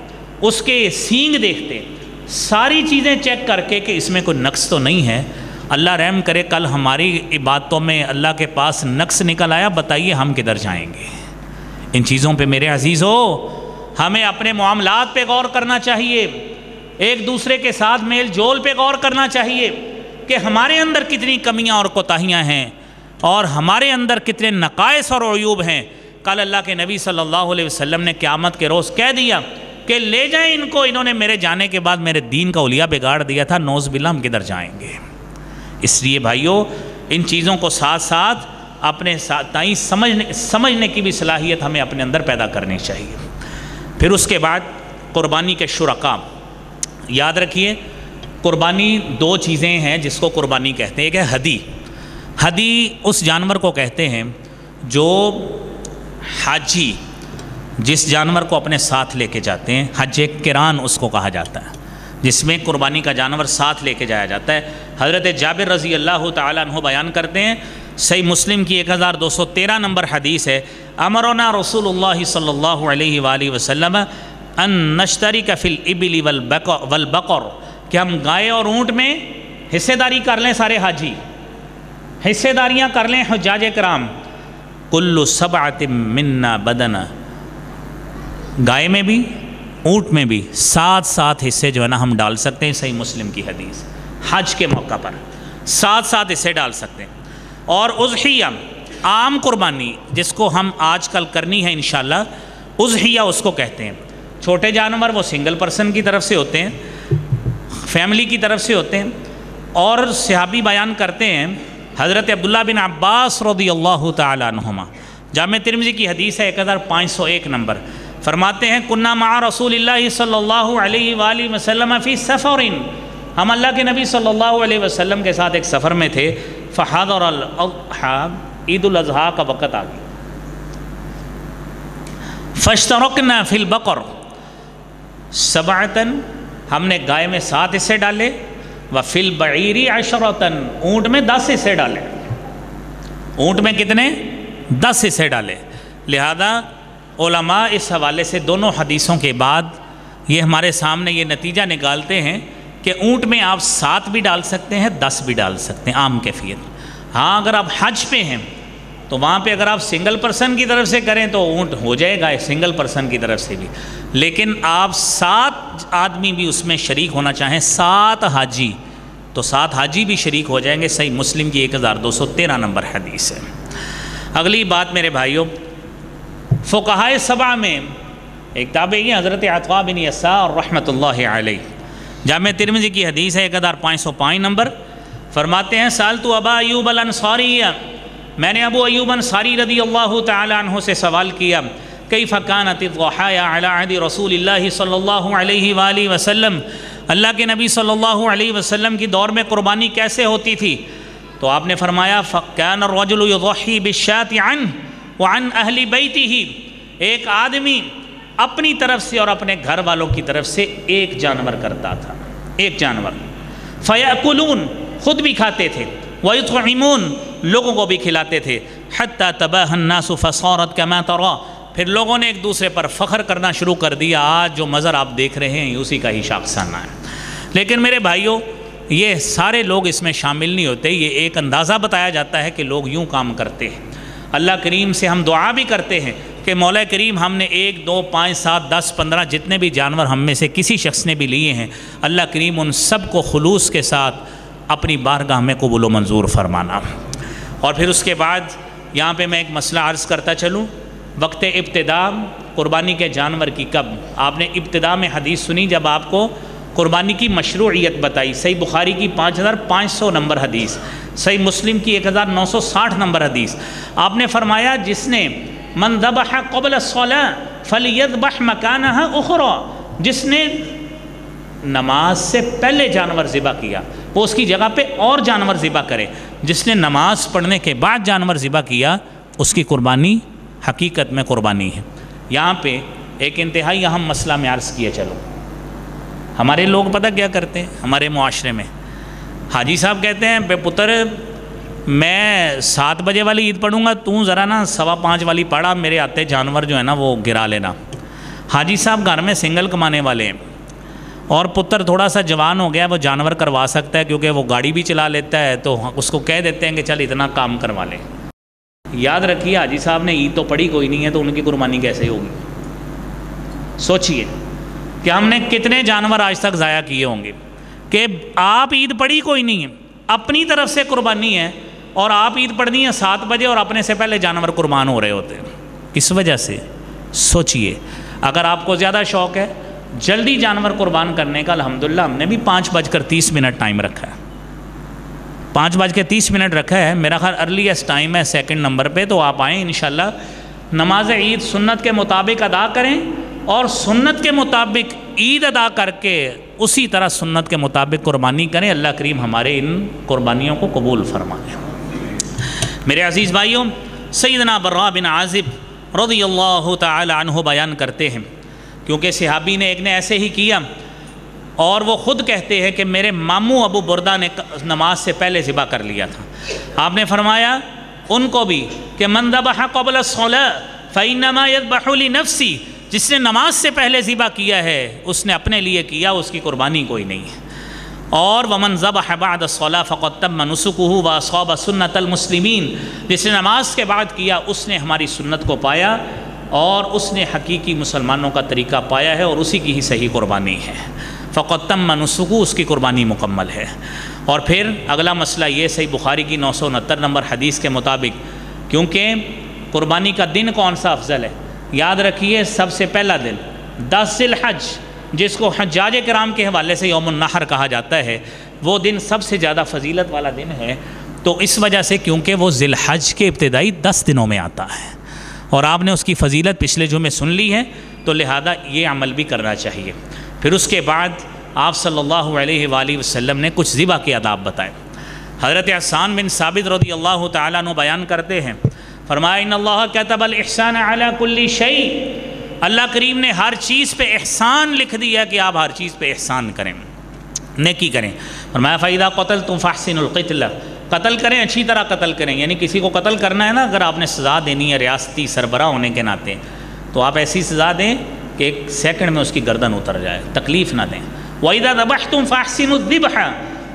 Speaker 1: اس کے سینگ دیکھتے ہیں، ساری چیزیں چیک کر کے کہ اس میں کوئی نقص تو نہیں ہے۔ اللہ رحم کرے کل ہماری عبادتوں میں اللہ کے پاس نقص نکل آیا، بتائیے ہم کدھر جائیں گے؟ ان چیزوں پہ میرے عزیزو ہمیں اپنے معاملات پہ غور کرنا چاہیے، ایک دوسرے کے ساتھ میل جول پہ غور کرنا چاہیے کہ ہمارے اندر کتنی کمیاں اور کوتاہیاں ہیں، اور ہمارے اندر کتنے نقائص اور عیوب ہیں۔ کل اللہ کے نبی صلی اللہ علیہ وسلم نے قیامت کے روز کہہ دیا کہ لے جائیں ان کو، انہوں نے میرے جانے کے بعد میرے دین کا اولیاء بگاڑ دیا تھا، نوز باللہ ہم کدھر جائیں گے؟ اس لیے بھائیو ان چیزوں کو ساتھ ساتھ اپنے تائیں سمجھنے کی بھی صلاحیت ہمیں اپنے اندر پیدا کرنی چاہیے۔ پھر اس کے بعد قربانی کے شرکا، یاد رکھیے قربانی 2 چیزیں ہیں جس کو قربانی کہتے ہیں۔ ایک ہے ہدی، ہدی اس جانور کو کہتے ہیں جو حاجی جس جانور کو اپنے ساتھ لے کے جاتے ہیں، حج کران اس کو کہا جاتا ہے، جس میں قربانی کا جانور ساتھ لے کے جایا جاتا ہے۔ حضرت جابر رضی اللہ تعالیٰ عنہ بیان کرتے ہیں، صحیح مسلم کی 1213 نمبر حدیث ہے، امرنا رسول اللہ صلی اللہ علیہ وآلہ وسلم ان نشترک فی الابل والبقر، کہ ہم گائے اور اونٹ میں حصے داری کر لیں، سارے حاجی حصے داریاں کر لیں، حجاج کرام، کل سبعۃ منا بدنا، گائے میں بھی اونٹ میں بھی 7 حصے جو ہے نا ہم ڈال سکتے ہیں۔ صحیح مسلم کی حدیث، حج کے موقع پر 7 حصے ڈال سکتے ہیں۔ اور اضحیہ عام قربانی جس کو ہم آج کل کرنی ہے انشاءاللہ، اضحیہ اس کو کہتے ہیں۔ چھوٹے جانور وہ سنگل پرسن کی طرف سے ہوتے ہیں، فیملی کی طرف سے ہوتے ہیں۔ اور صحابی بیان کرتے ہیں، حضرت عبداللہ بن عباس رضی اللہ تعالیٰ عنہما، جامع ترمذی کی حدیث ہے 1501 نمبر، فرماتے ہیں کنا مع رسول اللہ صلی اللہ علیہ وآلہ وسلم فی سفر، ہم اللہ کے نبی صلی اللہ علیہ وسلم کے ساتھ ایک سفر میں تھے، فحضر الاضحیٰ، عید الاضحیٰ کا وقت آ گیا، فاشترکنا فی البقر سبعۃ، ہم نے گائے میں 7 حصے ڈالے، وفی البعیر 10، اونٹ میں 10 حصے ڈالے، اونٹ میں کتنے؟ 10 حصے ڈالے۔ لہذا علماء اس حوالے سے دونوں حدیثوں کے بعد یہ ہمارے سامنے یہ نتیجہ نکالتے ہیں کہ اونٹ میں آپ 7 بھی ڈال سکتے ہیں، 10 بھی ڈال سکتے ہیں، عام کیفیت۔ ہاں اگر آپ حج پہ ہیں تو وہاں پہ اگر آپ سنگل پرسن کی طرف سے کریں تو اونٹ ہو جائے گا سنگل پرسن کی طرف سے بھی، لیکن آپ 7 آدمی بھی اس میں شریک ہونا چاہیں، 7 حاجی، تو 7 حاجی بھی شریک ہو جائیں گے۔ صحیح مسلم کی 1213 نمبر حدیث ہے۔ اگلی بات میرے بھائیوں، فقہائے 7 میں ایک تابعی حضرت عطاء بن یسار رحمۃ اللہ علیہ، جامع ترمذی کی حدیث ہے 1505 نمبر، فرماتے ہیں سألت ابا ایوب الانصاری، میں نے ابو ایوب انصاری رضی اللہ تعالی عنہ سے سوال کیا کیف کانت الضحایا علی عہد رسول اللہ صلی اللہ علیہ وآلہ وسلم، اللہ کے نبی صلی اللہ علیہ وسلم کی دور میں قربانی کیسے ہوتی تھی؟ تو آپ نے فرمایا فَكَانَ الرَّجُلُ يُضَحِّي بِالشَّاةِ عَنْهُ وَعَنْ أَهْلِ بَيْتِهِ، ایک آدمی اپنی طرف سے اور اپنے گھر والوں کی طرف سے ایک جانور کرتا تھا، ایک جانور۔ فَيَأْكُلُونَ، خود بھی کھاتے تھے، وَيُطْعِمُونَ، لوگوں کو بھی کھلاتے تھے، حَتَّى تَبَاهَى النَّاسُ فَصَارَتْ كَمَا تَرَى، پھر لوگوں نے ایک دوسرے پر فخر کرنا شروع کر دیا، آج جو منظر آپ دیکھ رہے ہیں اسی کا ہی شاخسانہ ہے۔ لیکن میرے بھائیوں، یہ سارے لوگ اس میں شامل نہیں ہوتے، یہ ایک اندازہ بتایا جاتا ہے کہ لوگ یوں کام کرتے ہیں۔ اللہ کریم سے ہم دعا بھی کرتے ہیں کہ مولا کریم ہم نے 1 2 5 7 10 15 جتنے بھی جانور ہم میں سے کسی شخص نے بھی لیے ہیں، اللہ کریم ان سب کو خلوص کے ساتھ اپنی بارگاہ میں قبول و منظور فرمانا۔ اور پھر اس کے بعد یہاں پہ میں ایک مسئلہ عرض کرتا چلوں، وقت ابتدا قربانی کے جانور کی کب؟ آپ نے ابتدا میں حدیث سنی جب آپ کو قربانی کی مشروعیت بتائی، صحیح بخاری کی 5500 نمبر حدیث، صحیح مسلم کی 1960 نمبر حدیث، آپ نے فرمایا جس نے من ذبح قبل الصلاة فلیذبح مکانہا اخرى، جس نے نماز سے پہلے جانور ذبح کیا وہ اس کی جگہ پہ اور جانور ذبح کرے، جس نے نماز پڑھنے کے بعد جانور ذبح کیا اس کی قربانی حقیقت میں قربانی ہے۔ یہاں پہ ایک انتہائی اہم مسئلہ میں عرض کیا چلو، ہمارے لوگ پتہ کیا کرتے ہیں ہمارے معاشرے میں، حاجی صاحب کہتے ہیں بے پتر میں 7 بجے والی عید پڑھوں گا، تو ذرا نا 5:15 والی پڑھا، میرے آتے جانور جو ہے نا وہ گرا لینا۔ حاجی صاحب گھر میں سنگل کمانے والے ہیں اور پتر تھوڑا سا جوان ہو گیا، وہ جانور کروا سکتا ہے کیونکہ وہ گاڑی بھی چلا لیتا ہے، تو اس کو کہہ دیتے ہیں کہ چل اتنا کام کروا لے۔ یاد رکھیے حاجی صاحب نے عید تو پڑھی کوئی نہیں ہے، تو ان کی قربانی کیسے ہوگی؟ سوچئے کہ ہم نے کتنے جانور آج تک ضائع کیے ہوں گے کہ آپ عید پڑھی کوئی نہیں ہے، اپنی طرف سے قربانی ہے، اور آپ عید پڑھنی ہے 7 بجے اور اپنے سے پہلے جانور قربان ہو رہے ہوتے ہیں۔ کس وجہ سے؟ سوچئے، اگر آپ کو زیادہ شوق ہے جلدی جانور قربان کرنے کا، الحمدللہ ہم نے بھی 5:30 ٹائم رکھا ہے، 5:30 رکھا ہے، میرا خیال ارلیسٹ ٹائم ہے 2nd نمبر پہ، تو آپ آئیں انشاءاللہ نماز عید سنت کے مطابق ادا کریں، اور سنت کے مطابق عید ادا کر کے اسی طرح سنت کے مطابق قربانی کریں۔ اللہ کریم ہمارے ان قربانیوں کو قبول فرمائے۔ میرے عزیز بھائیوں، سیدنا براء بن عازب رضی اللہ تعالی عنہ بیان کرتے ہیں، کیونکہ صحابی نے ایک نے ایسے ہی کیا، اور وہ خود کہتے ہیں کہ میرے ماموں ابو بردہ نے نماز سے پہلے ذبح کر لیا تھا۔ آپ نے فرمایا ان کو بھی کہ من ذبح قبل الصلاة فإنما يذبح لنفسه، جس نے نماز سے پہلے ذبح کیا ہے اس نے اپنے لیے کیا، اس کی قربانی کوئی نہیں ہے۔ اور ومن ذبح بعد الصلاة فقد تم نسکہ واصاب سنت المسلمین، جس نے نماز کے بعد کیا اس نے ہماری سنت کو پایا اور اس نے حقیقی مسلمانوں کا طریقہ پایا ہے، اور اسی کی ہی صحیح قربانی ہے۔ فقد تم نسکہ، اس کی قربانی مکمل ہے۔ اور پھر اگلا مسئلہ یہ صحیح بخاری کی 969 نمبر حدیث کے مطابق، کیونکہ قربانی کا دن کون سا افضل ہے؟ یاد رکھیے سب سے پہلا دن 10 ذی الحج، جس کو حجاج کرام کے حوالے سے یوم النحر کہا جاتا ہے، وہ دن سب سے زیادہ فضیلت والا دن ہے، تو اس وجہ سے کیونکہ وہ ذی الحج کے ابتدائی 10 دنوں میں آتا ہے، اور آپ نے اس کی فضیلت پچھلے جمعے سن لی ہے، تو لہذا یہ عمل بھی کرنا چاہیے۔ پھر اس کے بعد آپ صلی اللہ علیہ وآلہ وسلم نے کچھ ذبح کے آداب بتائے۔ حضرت حسان بن ثابت رضی اللہ تعالیٰ عنہ بیان کرتے ہیں، فرمایا ان اللہ کتب الاحسان علی کل شیء، اللہ کریم نے ہر چیز پہ احسان لکھ دیا کہ آپ ہر چیز پہ احسان کریں، نیکی کریں۔ فرمایا فَإِذَا قَتَلْتُمْ فَأَحْسِنُوا الْقِتْلَ، قتل کریں اچھی طرح قتل کریں، یعنی کسی کو قتل کرنا ہے نا، اگر آپ نے سزا دینی ہے ریاستی سربراہ ہونے کے ناطے، تو آپ ایسی سزا دیں کہ 1 سیکنڈ میں اس کی گردن اتر جائے، تکلیف نہ دیں۔ وَإِذَا ذَبَحْتُمْ فَأَحْسِنُوا الذِّبْحَ،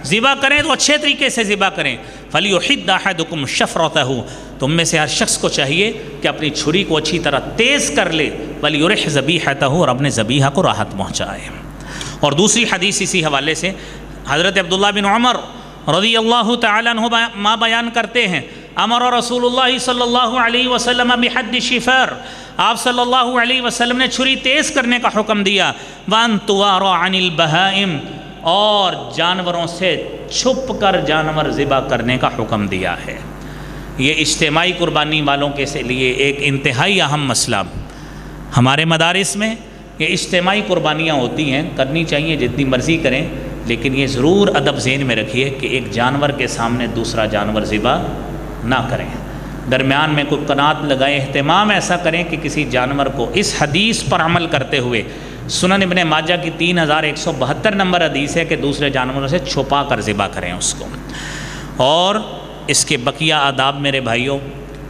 Speaker 1: ذبح کریں تو اچھے طریقے سے ذبح کریں۔ فَلْيُحِدَّ أَحَدُكُمْ شَفْرَتَهُ، تم میں سے ہر شخص کو چاہیے کہ اپنی چھری کو اچھی طرح تیز کر لے، وَلْيُرِحْ ذَبِيحَتَهُ، اور اپنے ذبیحہ کو راحت پہنچائے۔ اور دوسری حدیث اسی حوالے سے حضرت عبداللہ بن عمر رضی اللہ تعالیٰ عنہ بیان کرتے ہیں، امر رسول اللہ صلی اللہ علیہ وسلم بحد الشفار، آپ صلی اللہ علیہ وسلم نے چھری تیز کرنے کا حکم دیا، وَأَن تُوَارَ عَنِ الْبَهَائِمِ، اور جانوروں سے چھپ کر جانور ذبح کرنے کا حکم دیا ہے۔ یہ اجتماعی قربانی والوں کے لیے ایک انتہائی اہم مسئلہ ہمارے مدارس میں یہ اجتماعی قربانیاں ہوتی ہیں، کرنی چاہیے، جتنی مرضی کریں، لیکن یہ ضرور ادب ذہن میں رکھیے کہ ایک جانور کے سامنے دوسرا جانور ذبح نہ کریں، درمیان میں کوئی قناعت لگائیں، اہتمام ایسا کریں کہ کسی جانور کو اس حدیث پر عمل کرتے ہوئے، سنن ابن ماجہ کی 3172 نمبر حدیث ہے کہ دوسرے جانوروں سے چھپا کر ذبح کریں اس کو۔ اور اس کے بقیہ آداب میرے بھائیوں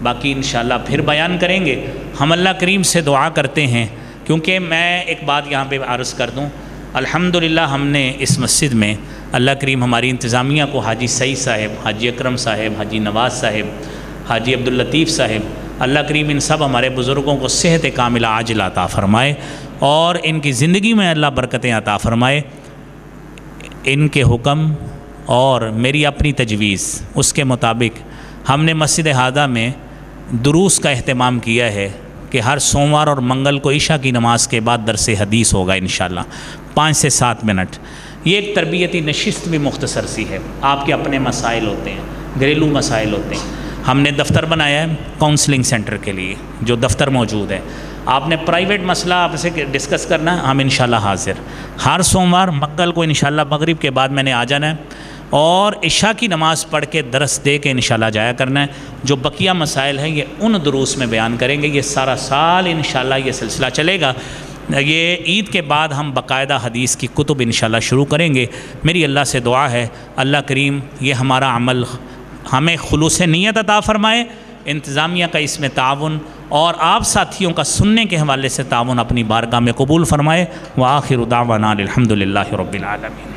Speaker 1: باقی انشاءاللہ پھر بیان کریں گے۔ ہم اللہ کریم سے دعا کرتے ہیں، کیونکہ میں ایک بات یہاں پہ عرض کر دوں، الحمدللہ ہم نے اس مسجد میں اللہ کریم ہماری انتظامیہ کو حاجی سعید صاحب، حاجی اکرم صاحب، حاجی نواز صاحب، حاجی عبداللطیف صاحب، اللہ کریم ان سب ہمارے بزرگوں کو صحت کاملہ عاجلہ عطا فرمائے اور ان کی زندگی میں اللہ برکتیں عطا فرمائے۔ ان کے حکم اور میری اپنی تجویز اس کے مطابق ہم نے مسجد ہادہ میں دروس کا اہتمام کیا ہے کہ ہر سوموار اور منگل کو عشاء کی نماز کے بعد درس حدیث ہوگا انشاءاللہ 5 سے 7 منٹ۔ یہ ایک تربیتی نشست بھی مختصر سی ہے، آپ کے اپنے مسائل ہوتے ہیں، گھریلو مسائل ہوتے ہیں۔ ہم نے دفتر بنایا ہے کاؤنسلنگ سینٹر کے لیے، جو دفتر موجود ہے، آپ نے پرائیویٹ مسئلہ آپ سے ڈسکس کرنا ہے، ہم انشاءاللہ حاضر۔ ہر سوموار منگل کو انشاءاللہ مغرب کے بعد میں نے آ جانا ہے اور عشاء کی نماز پڑھ کے درس دے کے انشاءاللہ جایا کرنا ہے۔ جو بقیہ مسائل ہیں یہ ان دروس میں بیان کریں گے، یہ سارا سال انشاءاللہ یہ سلسلہ چلے گا۔ یہ عید کے بعد ہم باقاعدہ حدیث کی کتب انشاءاللہ شروع کریں گے۔ میری اللہ سے دعا ہے اللہ کریم یہ ہمارا عمل ہمیں خلوص نیت عطا فرمائے، انتظامیہ کا اس میں تعاون اور آپ ساتھیوں کا سننے کے حوالے سے تعاون اپنی بارگاہ میں قبول فرمائے۔ وآخر دعوانا الحمدللہ رب العالمین۔